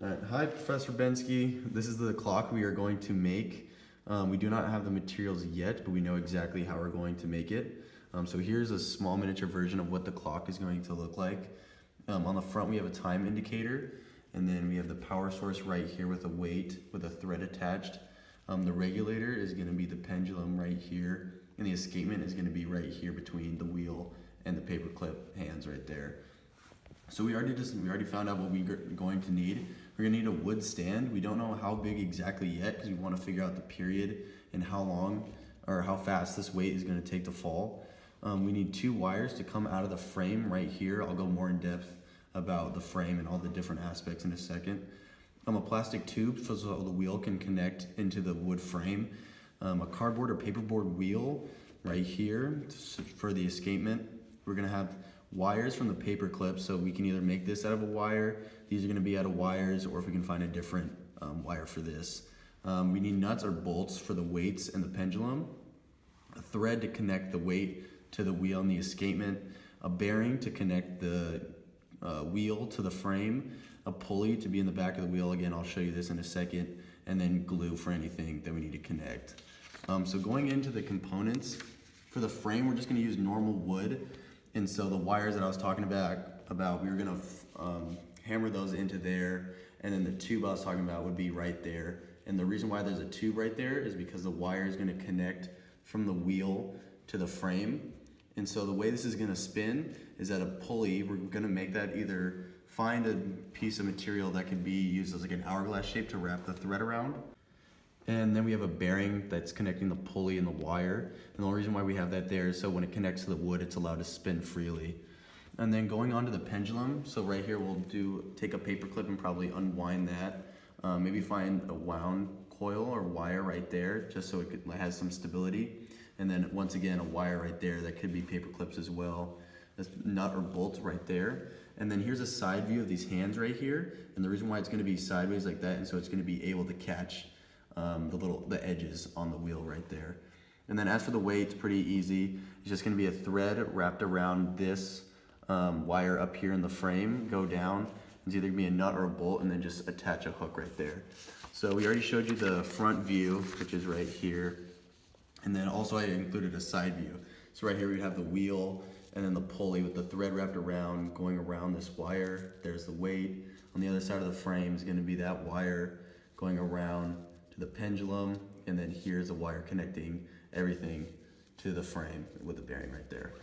Hi, Professor Bensky. This is the clock we are going to make. We do not have the materials yet, but we know exactly how we're going to make it. So here's a small miniature version of what the clock is going to look like. On the front we have a time indicator, and then we have the power source right here with a weight with a thread attached. The regulator is going to be the pendulum right here, and the escapement is going to be right here between the wheel and the paperclip hands right there. So we already found out what we're going to need. We're gonna need a wood stand. We don't know how big exactly yet because we want to figure out the period and how long or how fast this weight is gonna take to fall. We need 2 wires to come out of the frame right here. I'll go more in depth about the frame and all the different aspects in a second. A plastic tube so the wheel can connect into the wood frame. A cardboard or paperboard wheel right here for the escapement. We're gonna have wires from the paper clip, so we can either make this out of a wire, these are going to be out of wires, or if we can find a different wire for this. We need nuts or bolts for the weights and the pendulum, a thread to connect the weight to the wheel and the escapement, a bearing to connect the wheel to the frame, a pulley to be in the back of the wheel, again I'll show you this in a second, and then glue for anything that we need to connect. So going into the components, for the frame we're just going to use normal wood. And so the wires that I was talking about we were gonna hammer those into there, and then the tube I was talking about would be right there. And the reason why there's a tube right there is because the wire is gonna connect from the wheel to the frame. And so the way this is gonna spin is at a pulley. We're gonna make that either find a piece of material that can be used as like an hourglass shape to wrap the thread around. And then we have a bearing that's connecting the pulley and the wire. And the only reason why we have that there is so when it connects to the wood, it's allowed to spin freely. And then going on to the pendulum, so right here we'll take a paper clip and probably unwind that. Maybe find a wound coil or wire right there, just so it has some stability. And then once again, a wire right there that could be paper clips as well. This nut or bolt right there. And then here's a side view of these hands right here. And the reason why it's gonna be sideways like that, and so it's gonna be able to catch the edges on the wheel right there. And then as for the weight, it's pretty easy. It's just gonna be a thread wrapped around this wire up here in the frame, go down. It's either gonna be a nut or a bolt, and then just attach a hook right there. So we already showed you the front view, which is right here. And then also I included a side view. So right here we have the wheel and then the pulley with the thread wrapped around, going around this wire. There's the weight. On the other side of the frame is gonna be that wire going around to the pendulum, and then here's a wire connecting everything to the frame with the bearing right there.